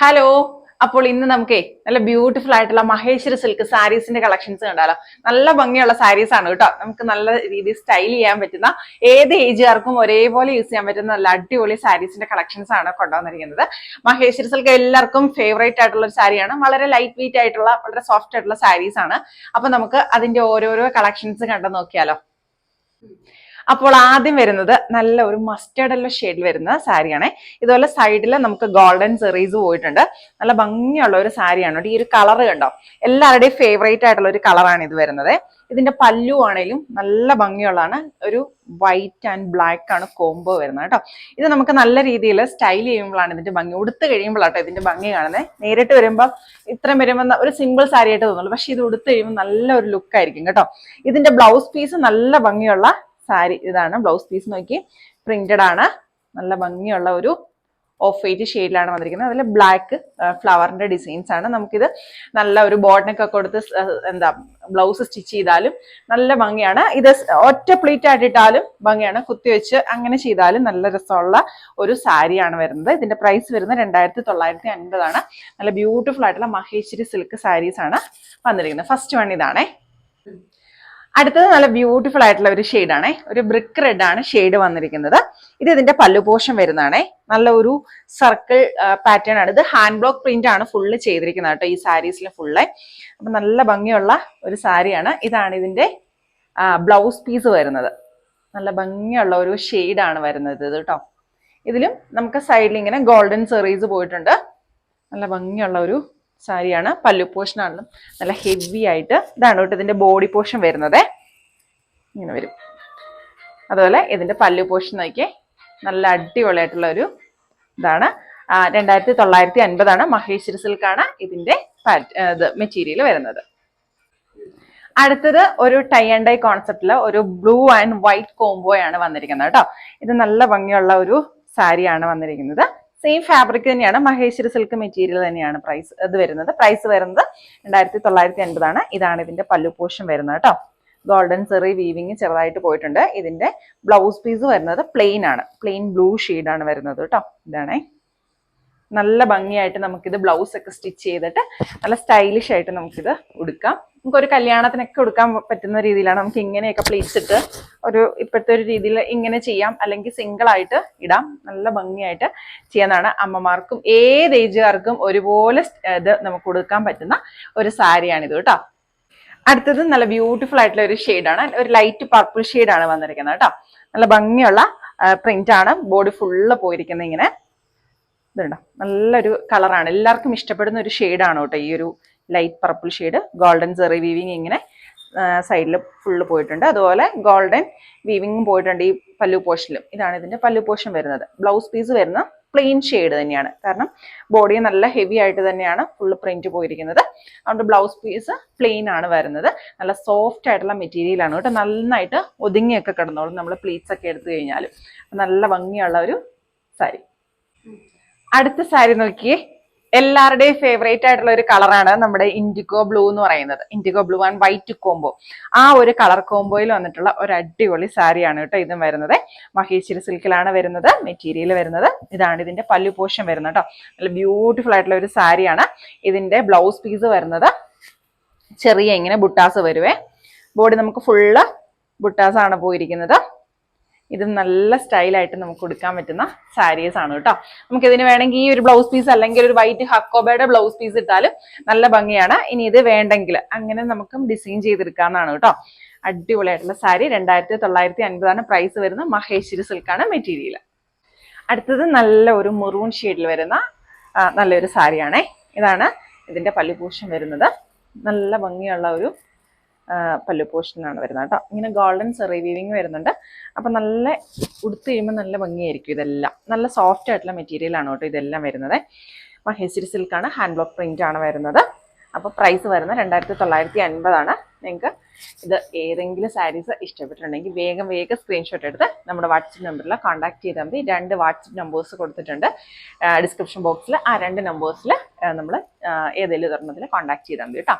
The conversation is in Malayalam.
ഹലോ. അപ്പോൾ ഇന്ന് നമുക്കേ നല്ല ബ്യൂട്ടിഫുൾ ആയിട്ടുള്ള മഹേശ്വരി സിൽക്ക് സാരീസിന്റെ കളക്ഷൻസ് കണ്ടാലോ. നല്ല ഭംഗിയുള്ള സാരീസ് ആണ് കേട്ടോ. നമുക്ക് നല്ല രീതിയിൽ സ്റ്റൈൽ ചെയ്യാൻ പറ്റുന്ന ഏത് ഏജുകാർക്കും ഒരേപോലെ യൂസ് ചെയ്യാൻ പറ്റുന്ന നല്ല അടിപൊളി സാരീസിന്റെ കളക്ഷൻസ് ആണ് കൊണ്ടുവന്നിരിക്കുന്നത്. മഹേശ്വരി സിൽക്ക് എല്ലാവർക്കും ഫേവറേറ്റ് ആയിട്ടുള്ള ഒരു സാരിയാണ്. വളരെ ലൈറ്റ് വെയിറ്റ് ആയിട്ടുള്ള വളരെ സോഫ്റ്റ് ആയിട്ടുള്ള സാരീസ് ആണ്. അപ്പൊ നമുക്ക് അതിന്റെ ഓരോരോ കളക്ഷൻസ് കണ്ടു നോക്കിയാലോ. അപ്പോൾ ആദ്യം വരുന്നത് നല്ല ഒരു മസ്റ്റേർഡ് യെല്ലോ ഷെയ്ഡിൽ വരുന്ന സാരിയാണ്. ഇതുപോലെ സൈഡിൽ നമുക്ക് ഗോൾഡൻ സെറീസ് പോയിട്ടുണ്ട്. നല്ല ഭംഗിയുള്ള ഒരു സാരിയാണ്. ഈ ഒരു കളർ കണ്ടോ, എല്ലാവരുടെയും ഫേവറേറ്റ് ആയിട്ടുള്ള ഒരു കളറാണ് ഇത് വരുന്നത്. ഇതിന്റെ പല്ലു ആണെങ്കിലും നല്ല ഭംഗിയുള്ളതാണ്. ഒരു വൈറ്റ് ആൻഡ് ബ്ലാക്ക് ആണ് കോംബോ വരുന്നത് കേട്ടോ. ഇത് നമുക്ക് നല്ല രീതിയിൽ സ്റ്റൈൽ ചെയ്യുമ്പോഴാണ് ഇതിന്റെ ഭംഗി. ഉടുത്ത് കഴിയുമ്പോഴാട്ടോ ഇതിന്റെ ഭംഗി കാണുന്നത്. നേരിട്ട് വരുമ്പോൾ ഇത്രയും വരുമ്പോൾ ഒരു സിമ്പിൾ സാരി ആയിട്ട് തോന്നുള്ളൂ. പക്ഷെ ഇത് ഉടുത്ത് കഴിയുമ്പോൾ നല്ല ഒരു ലുക്ക് ആയിരിക്കും കേട്ടോ. ഇതിന്റെ ബ്ലൗസ് പീസ് നല്ല ഭംഗിയുള്ള സാരി. ഇതാണ് ബ്ലൗസ് പീസ്. നോക്കി, പ്രിന്റഡ് ആണ്. നല്ല ഭംഗിയുള്ള ഒരു ഓഫ് വൈറ്റ് ഷെയ്ഡിലാണ് വന്നിരിക്കുന്നത്. അതിൽ ബ്ലാക്ക് ഫ്ലവറിന്റെ ഡിസൈൻസ് ആണ്. നമുക്കിത് നല്ല ഒരു ബോട്ടനൊക്കെ കൊടുത്ത് ബ്ലൗസ് സ്റ്റിച്ച് ചെയ്താലും നല്ല ഭംഗിയാണ്. ഇത് ഒറ്റ പ്ലീറ്റ് ആയിട്ടിട്ടാലും ഭംഗിയാണ്. കുത്തിവെച്ച് അങ്ങനെ ചെയ്താലും നല്ല രസമുള്ള ഒരു സാരിയാണ് വരുന്നത്. ഇതിന്റെ പ്രൈസ് വരുന്നത് 2950 ആണ്. നല്ല ബ്യൂട്ടിഫുൾ ആയിട്ടുള്ള മഹേശ്വരി സിൽക്ക് സാരീസ് ആണ് വന്നിരിക്കുന്നത്. ഫസ്റ്റ് വൺ ഇതാണേ. അടുത്തത് നല്ല ബ്യൂട്ടിഫുൾ ആയിട്ടുള്ള ഒരു ഷെയ്ഡാണ്. ഒരു ബ്രിക്ക് റെഡ് ആണ് ഷെയ്ഡ് വന്നിരിക്കുന്നത്. ഇത് ഇതിന്റെ പല്ലു പോർഷൻ വരുന്നതാണേ. നല്ല ഒരു സർക്കിൾ പാറ്റേൺ ആണ്. ഇത് ഹാൻഡ് ബ്ലോക്ക് പ്രിന്റ് ആണ് ഫുള്ള് ചെയ്തിരിക്കുന്നത് കേട്ടോ ഈ സാരീസിൽ ഫുള്ള്. അപ്പൊ നല്ല ഭംഗിയുള്ള ഒരു സാരിയാണ്. ഇതാണ് ഇതിന്റെ ബ്ലൗസ് പീസ് വരുന്നത്. നല്ല ഭംഗിയുള്ള ഒരു ഷെയ്ഡാണ് വരുന്നത് ഇത് കേട്ടോ. ഇതിലും നമുക്ക് സൈഡിൽ ഇങ്ങനെ ഗോൾഡൻ സെറീസ് പോയിട്ടുണ്ട്. നല്ല ഭംഗിയുള്ള ഒരു സാരിയാണ്. പല്ലു പോർഷൻ ആണെങ്കിലും നല്ല ഹെവി ആയിട്ട് ഇതാണ് കേട്ടോ ഇതിന്റെ ബോഡി പോർഷൻ വരുന്നത്. ഇങ്ങനെ വരും. അതുപോലെ ഇതിന്റെ പല്ലു പോർഷൻ നോക്കിയേ, നല്ല അടിപൊളിയായിട്ടുള്ള ഒരു ഇതാണ്. 2950 ആണ്. മഹേശ്വരി സിൽക്ക് ആണ് ഇതിന്റെ മെറ്റീരിയൽ വരുന്നത്. അടുത്തത് ഒരു ടൈ ആൻഡ് ഡൈ കോൺസെപ്റ്റില് ഒരു ബ്ലൂ ആൻഡ് വൈറ്റ് കോംബോ ആണ് വന്നിരിക്കുന്നത് കേട്ടോ. ഇത് നല്ല ഭംഗിയുള്ള ഒരു സാരിയാണ് വന്നിരിക്കുന്നത്. സെയിം ഫാബ്രിക് തന്നെയാണ്. മഹേശ്വരി സിൽക്ക് മെറ്റീരിയൽ തന്നെയാണ് പ്രൈസ് ഇത് വരുന്നത്. പ്രൈസ് വരുന്നത് 2950 ആണ്. ഇതാണ് ഇതിന്റെ പല്ലു പോർഷൻ വരുന്നത് കേട്ടോ. ഗോൾഡൻ സെറി വീവിങ് ചെറുതായിട്ട് പോയിട്ടുണ്ട്. ഇതിന്റെ ബ്ലൗസ് പീസ് വരുന്നത് പ്ലെയിൻ ആണ്. പ്ലെയിൻ ബ്ലൂ ഷെയ്ഡാണ് വരുന്നത് കേട്ടോ. ഇതാണേ. നല്ല ഭംഗിയായിട്ട് നമുക്കിത് ബ്ലൗസ് ഒക്കെ സ്റ്റിച്ച് ചെയ്തിട്ട് നല്ല സ്റ്റൈലിഷ് ആയിട്ട് നമുക്കിത് ഉടുക്കാം. നമുക്കൊരു കല്യാണത്തിനൊക്കെ ഉടുക്കാൻ പറ്റുന്ന രീതിയിലാണ്. നമുക്ക് ഇങ്ങനെയൊക്കെ പ്ലീറ്റ്സ് ഇട്ട് ഒരു ഇപ്പോഴത്തെ ഒരു രീതിയിൽ ഇങ്ങനെ ചെയ്യാം, അല്ലെങ്കിൽ സിംഗിൾ ആയിട്ട് ഇടാം. നല്ല ഭംഗിയായിട്ട് ചെയ്യാനാണ്. അമ്മമാർക്കും ഏത് ഏജുകാർക്കും ഒരുപോലെ ഇത് നമുക്ക് ഉടുക്കാൻ പറ്റുന്ന ഒരു സാരിയാണിത് കേട്ടോ. അടുത്തത് നല്ല ബ്യൂട്ടിഫുൾ ആയിട്ടുള്ള ഒരു ഷെയ്ഡാണ്. ഒരു ലൈറ്റ് പർപ്പിൾ ഷെയ്ഡാണ് വന്നിരിക്കുന്നത് കേട്ടോ. നല്ല ഭംഗിയുള്ള പ്രിന്റ് ആണ്. ബോഡി ഫുള്ള് പോയിരിക്കുന്നത് ഇങ്ങനെ. ഇതുണ്ടോ, നല്ലൊരു കളറാണ്. എല്ലാവർക്കും ഇഷ്ടപ്പെടുന്ന ഒരു ഷെയ്ഡാണ് കേട്ടോ ഈ ഒരു ലൈറ്റ് പർപ്പിൾ ഷെയ്ഡ്. ഗോൾഡൻ സെറി വീവിങ് ഇങ്ങനെ സൈഡിൽ ഫുള്ള് പോയിട്ടുണ്ട്. അതുപോലെ ഗോൾഡൻ വീവിങ്ങും പോയിട്ടുണ്ട് ഈ പല്ലു പോർഷനിലും. ഇതാണ് ഇതിന്റെ പല്ലു പോർഷൻ വരുന്നത്. ബ്ലൗസ് പീസ് വരുന്ന പ്ലെയിൻ ഷെയ്ഡ് തന്നെയാണ്. കാരണം ബോഡി നല്ല ഹെവി ആയിട്ട് തന്നെയാണ് ഫുള്ള് പ്രിന്റ് പോയിരിക്കുന്നത്. അതുകൊണ്ട് ബ്ലൗസ് പീസ് പ്ലെയിൻ ആണ് വരുന്നത്. നല്ല സോഫ്റ്റ് ആയിട്ടുള്ള മെറ്റീരിയൽ ആണ് കേട്ടോ. നന്നായിട്ട് ഒതുങ്ങിയൊക്കെ കിടന്നോളും നമ്മൾ പ്ലീറ്റ്സ് ഒക്കെ എടുത്തു കഴിഞ്ഞാലും. നല്ല ഭംഗിയുള്ള ഒരു സാരി. അടുത്ത സാരി നോക്കിയേ, എല്ലാവരുടെയും ഫേവറേറ്റ് ആയിട്ടുള്ള ഒരു കളറാണ് നമ്മുടെ ഇൻഡിഗോ ബ്ലൂ എന്ന് പറയുന്നത്. IndiGo blue and white combo. ആ ഒരു കളർ കോംബോയിൽ വന്നിട്ടുള്ള ഒരു അടിപൊളി സാരിയാണ് കേട്ടോ ഇതും വരുന്നത്. മഹേശ്വരി സിൽക്കിലാണ് വരുന്നത് മെറ്റീരിയൽ വരുന്നത്. ഇതാണ് ഇതിന്റെ പല്ലു പോർഷൻ വരുന്നത് കേട്ടോ. നല്ല ബ്യൂട്ടിഫുൾ ആയിട്ടുള്ള ഒരു സാരിയാണ്. ഇതിന്റെ ബ്ലൗസ് പീസ് വരുന്നത് ചെറിയ ഇങ്ങനെ ബുട്ടാസ് വരുവേ. ബോഡി നമുക്ക് ഫുള്ള് ബുട്ടാസ് ആണ് പോയിരിക്കുന്നത്. ഇത് നല്ല സ്റ്റൈലായിട്ട് നമുക്ക് കൊടുക്കാൻ പറ്റുന്ന സാരീസ് ആണ് കേട്ടോ. നമുക്ക് ഇതിന് വേണമെങ്കിൽ ഈ ഒരു ബ്ലൗസ് പീസ് അല്ലെങ്കിൽ ഒരു വൈറ്റ് ഹക്കോബയുടെ ബ്ലൗസ് പീസ് ഇട്ടാലും നല്ല ഭംഗിയാണ്. ഇനി ഇത് വേണ്ടെങ്കിൽ അങ്ങനെ നമുക്ക് ഡിസൈൻ ചെയ്തെടുക്കാന്നാണ് കേട്ടോ. അടിപൊളിയായിട്ടുള്ള സാരി. 2950 ആണ് പ്രൈസ് വരുന്നത്. മഹേശ്വരി സിൽക്കാണ് മെറ്റീരിയൽ. അടുത്തത് നല്ല ഒരു മെറൂൺ ഷെയ്ഡിൽ വരുന്ന നല്ലൊരു സാരിയാണേ. ഇതാണ് ഇതിന്റെ പല്ലു പോർഷൻ വരുന്നത്. നല്ല ഭംഗിയുള്ള ഒരു പല്ലു പോർഷനാണ് വരുന്നത് കേട്ടോ. ഇങ്ങനെ ഗോൾഡൻ സെറി വീവിങ് വരുന്നുണ്ട്. അപ്പൊ നല്ല ഉടുത്ത് കഴിയുമ്പോൾ നല്ല ഭംഗിയായിരിക്കും. ഇതെല്ലാം നല്ല സോഫ്റ്റ് ആയിട്ടുള്ള മെറ്റീരിയൽ ആണ് കേട്ടോ ഇതെല്ലാം വരുന്നത്. മഹേശ്വരി സിൽക്കാണ്. ഹാൻഡ് ബ്ലോക്ക് പ്രിന്റ് ആണ് വരുന്നത്. അപ്പോൾ പ്രൈസ് വരുന്നത് 2950 ആണ്. നിങ്ങൾക്ക് ഇത് ഏതെങ്കിലും സാരീസ് ഇഷ്ടപ്പെട്ടിട്ടുണ്ടെങ്കിൽ വേഗം സ്ക്രീൻഷോട്ട് എടുത്ത് നമ്മുടെ വാട്സപ്പ് നമ്പറിൽ കോൺടാക്ട് ചെയ്താൽ മതി. 2 വാട്സപ്പ് നമ്പേഴ്സ് കൊടുത്തിട്ടുണ്ട് ഡിസ്ക്രിപ്ഷൻ ബോക്സിൽ. ആ 2 നമ്പേഴ്സിൽ നമ്മൾ ഏതെങ്കിലും ഒരെണ്ണത്തിൽ കോൺടാക്ട് ചെയ്താൽ മതി കേട്ടോ.